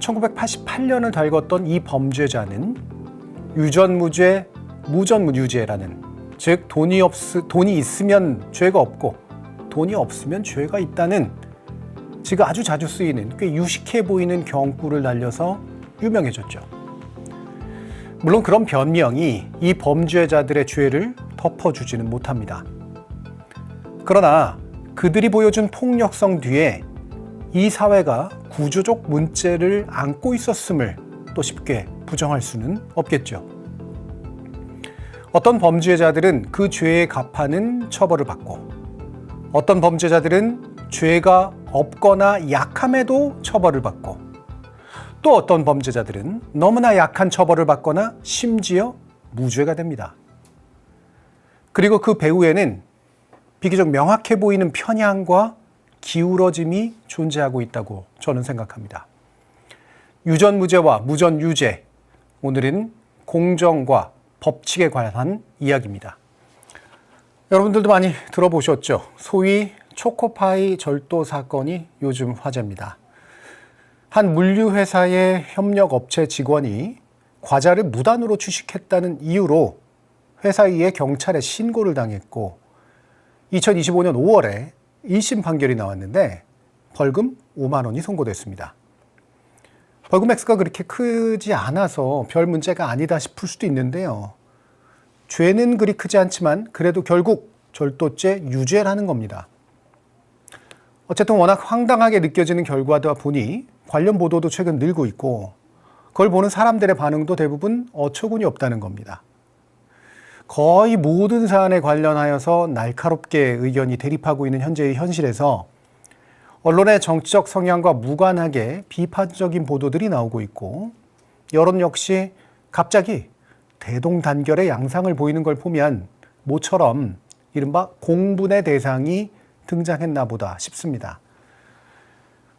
1988년을 달궜던 이 범죄자는 유전무죄, 무전유죄라는, 즉 돈이 있으면 죄가 없고 돈이 없으면 죄가 있다는, 지금 아주 자주 쓰이는 꽤 유식해 보이는 경구를 날려서 유명해졌죠. 물론 그런 변명이 이 범죄자들의 죄를 덮어주지는 못합니다. 그러나 그들이 보여준 폭력성 뒤에 이 사회가 구조적 문제를 안고 있었음을 또 쉽게 부정할 수는 없겠죠. 어떤 범죄자들은 그 죄에 값하는 처벌을 받고, 어떤 범죄자들은 죄가 없거나 약함에도 처벌을 받고, 또 어떤 범죄자들은 너무나 약한 처벌을 받거나 심지어 무죄가 됩니다. 그리고 그 배후에는 비교적 명확해 보이는 편향과 기울어짐이 존재하고 있다고 저는 생각합니다. 유전무죄와 무전유죄, 오늘은 공정과 법칙에 관한 이야기입니다. 여러분들도 많이 들어보셨죠? 소위 초코파이 절도 사건이 요즘 화제입니다. 한 물류회사의 협력업체 직원이 과자를 무단으로 취식했다는 이유로 회사에 경찰에 신고를 당했고, 2025년 5월에 1심 판결이 나왔는데 벌금 5만 원이 선고됐습니다. 벌금 액수가 그렇게 크지 않아서 별 문제가 아니다 싶을 수도 있는데요. 죄는 그리 크지 않지만 그래도 결국 절도죄 유죄라는 겁니다. 어쨌든 워낙 황당하게 느껴지는 결과다 보니 관련 보도도 최근 늘고 있고, 그걸 보는 사람들의 반응도 대부분 어처구니 없다는 겁니다. 거의 모든 사안에 관련하여서 날카롭게 의견이 대립하고 있는 현재의 현실에서 언론의 정치적 성향과 무관하게 비판적인 보도들이 나오고 있고, 여론 역시 갑자기 대동단결의 양상을 보이는 걸 보면 모처럼 이른바 공분의 대상이 등장했나 보다 싶습니다.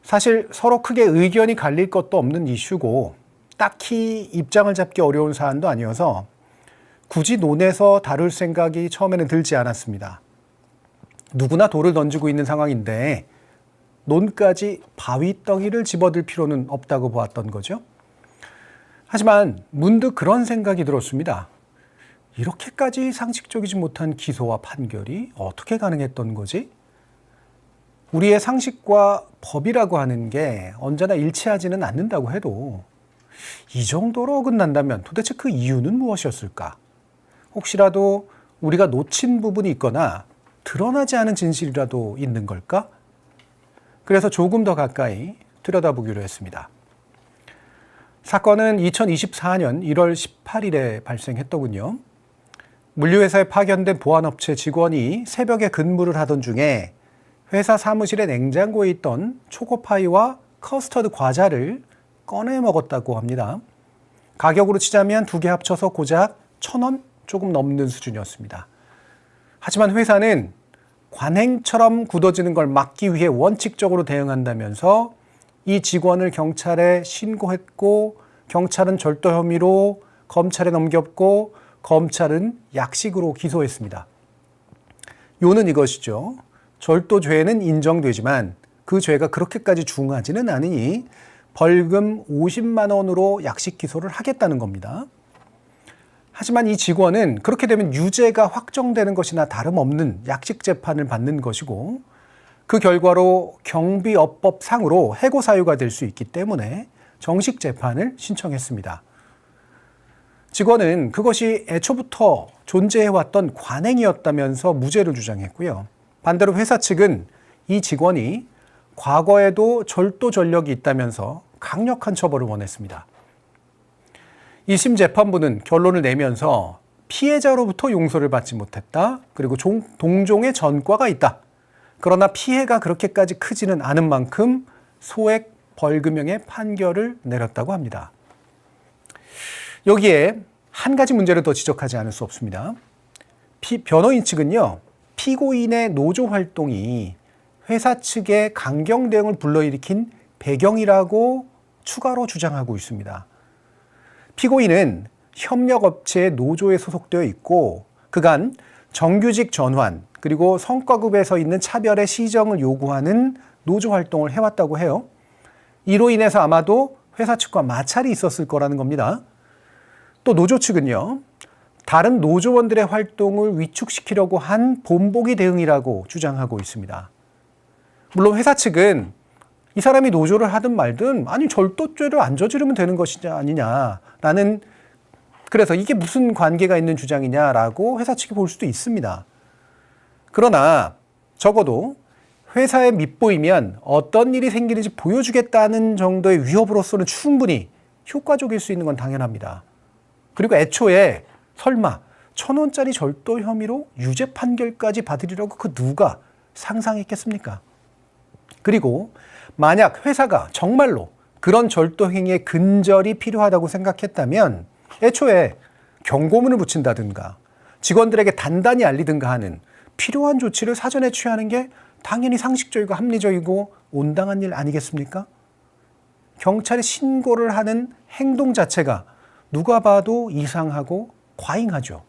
사실 서로 크게 의견이 갈릴 것도 없는 이슈고 딱히 입장을 잡기 어려운 사안도 아니어서 굳이 논해서 다룰 생각이 처음에는 들지 않았습니다. 누구나 돌을 던지고 있는 상황인데 논까지 바위덩이를 집어들 필요는 없다고 보았던 거죠. 하지만 문득 그런 생각이 들었습니다. 이렇게까지 상식적이지 못한 기소와 판결이 어떻게 가능했던 거지? 우리의 상식과 법이라고 하는 게 언제나 일치하지는 않는다고 해도 이 정도로 어긋난다면 도대체 그 이유는 무엇이었을까? 혹시라도 우리가 놓친 부분이 있거나 드러나지 않은 진실이라도 있는 걸까? 그래서 조금 더 가까이 들여다보기로 했습니다. 사건은 2024년 1월 18일에 발생했더군요. 물류회사에 파견된 보안업체 직원이 새벽에 근무를 하던 중에 회사 사무실의 냉장고에 있던 초코파이와 커스터드 과자를 꺼내 먹었다고 합니다. 가격으로 치자면 두 개 합쳐서 고작 1,000원 조금 넘는 수준이었습니다. 하지만 회사는 관행처럼 굳어지는 걸 막기 위해 원칙적으로 대응한다면서 이 직원을 경찰에 신고했고, 경찰은 절도 혐의로 검찰에 넘겼고, 검찰은 약식으로 기소했습니다. 요는 이것이죠. 절도죄는 인정되지만 그 죄가 그렇게까지 중하지는 않으니 벌금 50만 원으로 약식 기소를 하겠다는 겁니다. 하지만 이 직원은 그렇게 되면 유죄가 확정되는 것이나 다름없는 약식 재판을 받는 것이고, 그 결과로 경비업법상으로 해고 사유가 될 수 있기 때문에 정식 재판을 신청했습니다. 직원은 그것이 애초부터 존재해왔던 관행이었다면서 무죄를 주장했고요. 반대로 회사 측은 이 직원이 과거에도 절도 전력이 있다면서 강력한 처벌을 원했습니다. 1심 재판부는 결론을 내면서 피해자로부터 용서를 받지 못했다. 그리고 동종의 전과가 있다. 그러나 피해가 그렇게까지 크지는 않은 만큼 소액 벌금형의 판결을 내렸다고 합니다. 여기에 한 가지 문제를 더 지적하지 않을 수 없습니다. 변호인 측은요, 피고인의 노조 활동이 회사 측의 강경 대응을 불러일으킨 배경이라고 추가로 주장하고 있습니다. 피고인은 협력업체의 노조에 소속되어 있고 그간 정규직 전환 그리고 성과급에서 있는 차별의 시정을 요구하는 노조 활동을 해왔다고 해요. 이로 인해서 아마도 회사 측과 마찰이 있었을 거라는 겁니다. 또 노조 측은요, 다른 노조원들의 활동을 위축시키려고 한 본보기 대응이라고 주장하고 있습니다. 물론 회사 측은 이 사람이 노조를 하든 말든 아니 절도죄를 안 저지르면 되는 것이냐 아니냐라는, 그래서 이게 무슨 관계가 있는 주장이냐라고 회사 측이 볼 수도 있습니다. 그러나 적어도 회사에 밉보이면 어떤 일이 생기는지 보여주겠다는 정도의 위협으로서는 충분히 효과적일 수 있는 건 당연합니다. 그리고 애초에 설마 1,000원짜리 절도 혐의로 유죄 판결까지 받으리라고 그 누가 상상했겠습니까? 그리고 만약 회사가 정말로 그런 절도 행위에 근절이 필요하다고 생각했다면 애초에 경고문을 붙인다든가 직원들에게 단단히 알리든가 하는 필요한 조치를 사전에 취하는 게 당연히 상식적이고 합리적이고 온당한 일 아니겠습니까? 경찰에 신고를 하는 행동 자체가 누가 봐도 이상하고 과잉하죠.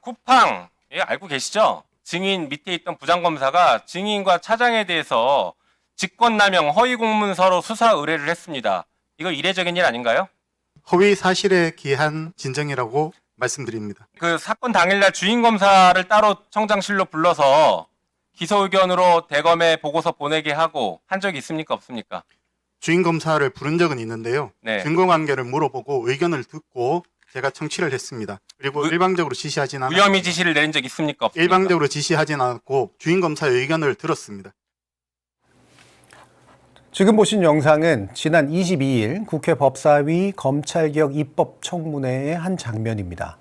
쿠팡, 예, 알고 계시죠? 증인 밑에 있던 부장검사가 증인과 차장에 대해서 직권남용 허위 공문서로 수사 의뢰를 했습니다. 이거 이례적인 일 아닌가요? 허위 사실에 기한 진정이라고 말씀드립니다. 그 사건 당일날 주인검사를 따로 청장실로 불러서 기소 의견으로 대검에 보고서 보내게 하고 한 적이 있습니까? 없습니까? 주인검사를 부른 적은 있는데요. 네. 증거관계를 물어보고 의견을 듣고 제가 청취를 했습니다. 그리고 일방적으로 지시하진 않았고, 무혐의 지시를 내린 적 있습니까? 없습니까? 일방적으로 지시하진 않았고 주인검사의 의견을 들었습니다. 지금 보신 영상은 지난 22일 국회 법사위 검찰개혁 입법청문회의 한 장면입니다.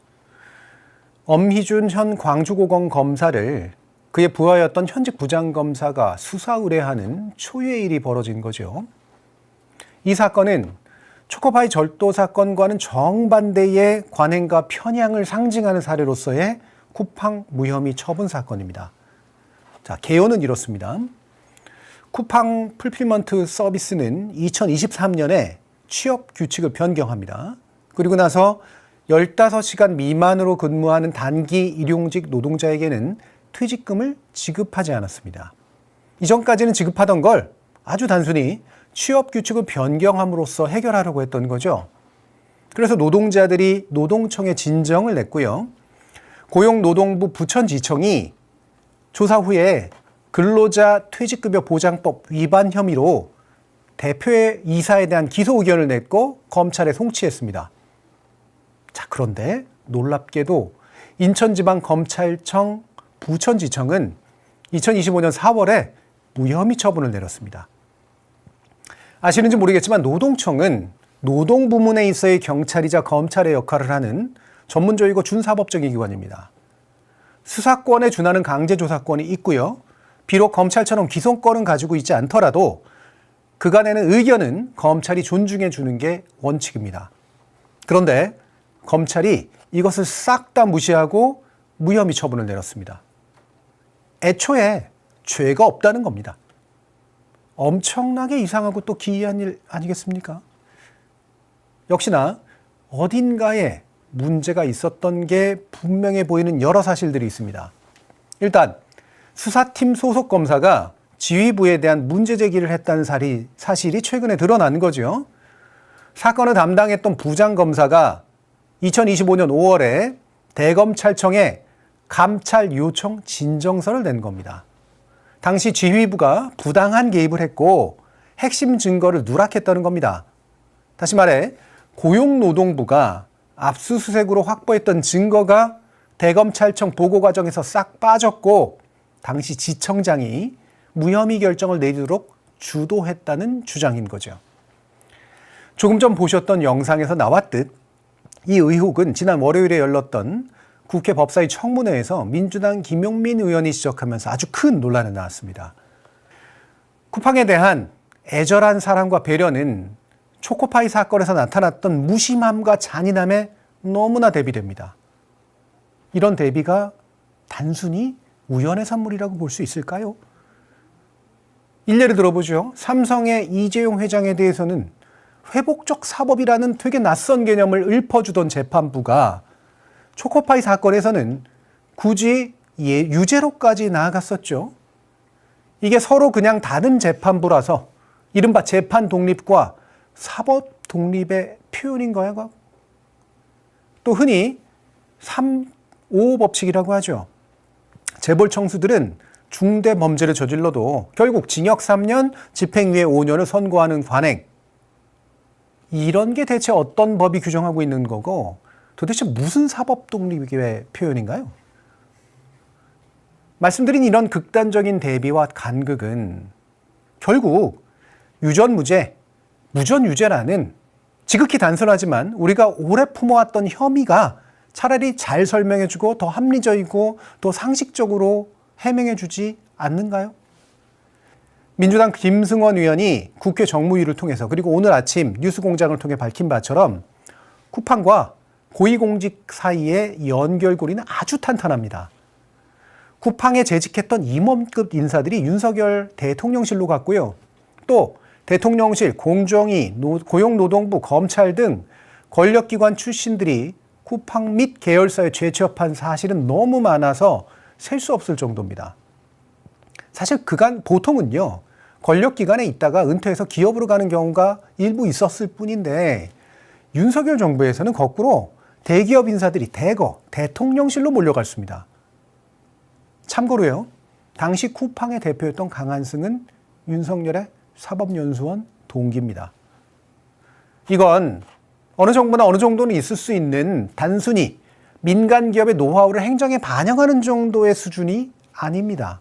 엄희준 현 광주고검 검사를 그의 부하였던 현직 부장검사가 수사 의뢰하는 초유의 일이 벌어진 거죠. 이 사건은 초코파이 절도 사건과는 정반대의 관행과 편향을 상징하는 사례로서의 쿠팡 무혐의 처분 사건입니다. 자, 개요는 이렇습니다. 쿠팡 풀필먼트 서비스는 2023년에 취업 규칙을 변경합니다. 그리고 나서 15시간 미만으로 근무하는 단기 일용직 노동자에게는 퇴직금을 지급하지 않았습니다. 이전까지는 지급하던 걸 아주 단순히 취업 규칙을 변경함으로써 해결하려고 했던 거죠. 그래서 노동자들이 노동청에 진정을 냈고요. 고용노동부 부천지청이 조사 후에 근로자 퇴직급여 보장법 위반 혐의로 대표의 이사에 대한 기소 의견을 냈고 검찰에 송치했습니다. 자, 그런데 놀랍게도 인천지방검찰청 부천지청은 2025년 4월에 무혐의 처분을 내렸습니다. 아시는지 모르겠지만 노동청은 노동부문에 있어의 경찰이자 검찰의 역할을 하는 전문적이고 준사법적인 기관입니다. 수사권에 준하는 강제조사권이 있고요. 비록 검찰처럼 기소권은 가지고 있지 않더라도 그간에는 의견은 검찰이 존중해 주는 게 원칙입니다. 그런데 검찰이 이것을 싹 다 무시하고 무혐의 처분을 내렸습니다. 애초에 죄가 없다는 겁니다. 엄청나게 이상하고 또 기이한 일 아니겠습니까? 역시나 어딘가에 문제가 있었던 게 분명해 보이는 여러 사실들이 있습니다. 일단 수사팀 소속 검사가 지휘부에 대한 문제 제기를 했다는 사실이 최근에 드러난 거죠. 사건을 담당했던 부장검사가 2025년 5월에 대검찰청에 감찰 요청 진정서를 낸 겁니다. 당시 지휘부가 부당한 개입을 했고 핵심 증거를 누락했다는 겁니다. 다시 말해 고용노동부가 압수수색으로 확보했던 증거가 대검찰청 보고 과정에서 싹 빠졌고 당시 지청장이 무혐의 결정을 내리도록 주도했다는 주장인 거죠. 조금 전 보셨던 영상에서 나왔듯 이 의혹은 지난 월요일에 열렸던 국회 법사위 청문회에서 민주당 김용민 의원이 지적하면서 아주 큰 논란이 나왔습니다. 쿠팡에 대한 애절한 사랑과 배려는 초코파이 사건에서 나타났던 무심함과 잔인함에 너무나 대비됩니다. 이런 대비가 단순히 우연의 산물이라고 볼 수 있을까요? 일례를 들어보죠. 삼성의 이재용 회장에 대해서는 회복적 사법이라는 되게 낯선 개념을 읊어주던 재판부가 초코파이 사건에서는 굳이 유죄로까지 나아갔었죠. 이게 서로 그냥 다른 재판부라서 이른바 재판 독립과 사법 독립의 표현인가요? 또 흔히 3-5 법칙이라고 하죠. 재벌 청수들은 중대 범죄를 저질러도 결국 징역 3년, 집행유예 5년을 선고하는 관행. 이런 게 대체 어떤 법이 규정하고 있는 거고 도대체 무슨 사법 독립의 표현인가요? 말씀드린 이런 극단적인 대비와 간극은 결국 유전무죄, 무전유죄라는 지극히 단순하지만 우리가 오래 품어왔던 혐의가 차라리 잘 설명해주고 더 합리적이고 더 상식적으로 해명해주지 않는가요? 민주당 김승원 의원이 국회 정무위를 통해서 그리고 오늘 아침 뉴스공장을 통해 밝힌 바처럼 쿠팡과 고위공직 사이의 연결고리는 아주 탄탄합니다. 쿠팡에 재직했던 임원급 인사들이 윤석열 대통령실로 갔고요. 또 대통령실, 공정위, 고용노동부, 검찰 등 권력기관 출신들이 쿠팡 및 계열사에 재취업한 사실은 너무 많아서 셀 수 없을 정도입니다. 사실 그간 보통은요. 권력기관에 있다가 은퇴해서 기업으로 가는 경우가 일부 있었을 뿐인데 윤석열 정부에서는 거꾸로 대기업 인사들이 대거 대통령실로 몰려갔습니다. 참고로요. 당시 쿠팡의 대표였던 강한승은 윤석열의 사법연수원 동기입니다. 이건 어느 정부나 어느 정도는 있을 수 있는 단순히 민간 기업의 노하우를 행정에 반영하는 정도의 수준이 아닙니다.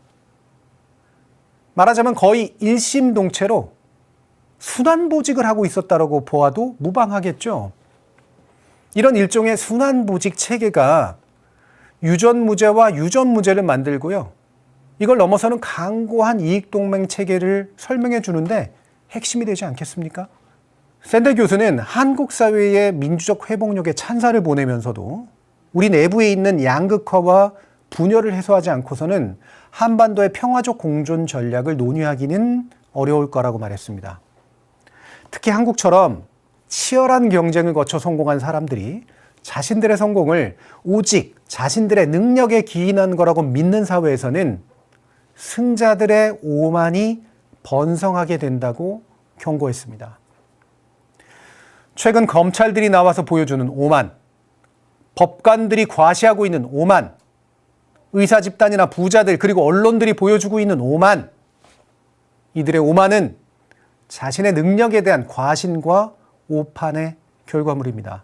말하자면 거의 일심동체로 순환보직을 하고 있었다고 보아도 무방하겠죠. 이런 일종의 순환보직 체계가 유전무죄와 유전무죄를 만들고요. 이걸 넘어서는 강고한 이익동맹 체계를 설명해 주는데 핵심이 되지 않겠습니까? 샌델 교수는 한국 사회의 민주적 회복력에 찬사를 보내면서도 우리 내부에 있는 양극화와 분열을 해소하지 않고서는 한반도의 평화적 공존 전략을 논의하기는 어려울 거라고 말했습니다. 특히 한국처럼 치열한 경쟁을 거쳐 성공한 사람들이 자신들의 성공을 오직 자신들의 능력에 기인한 거라고 믿는 사회에서는 승자들의 오만이 번성하게 된다고 경고했습니다. 최근 검찰들이 나와서 보여주는 오만, 법관들이 과시하고 있는 오만, 의사 집단이나 부자들 그리고 언론들이 보여주고 있는 오만, 이들의 오만은 자신의 능력에 대한 과신과 오판의 결과물입니다.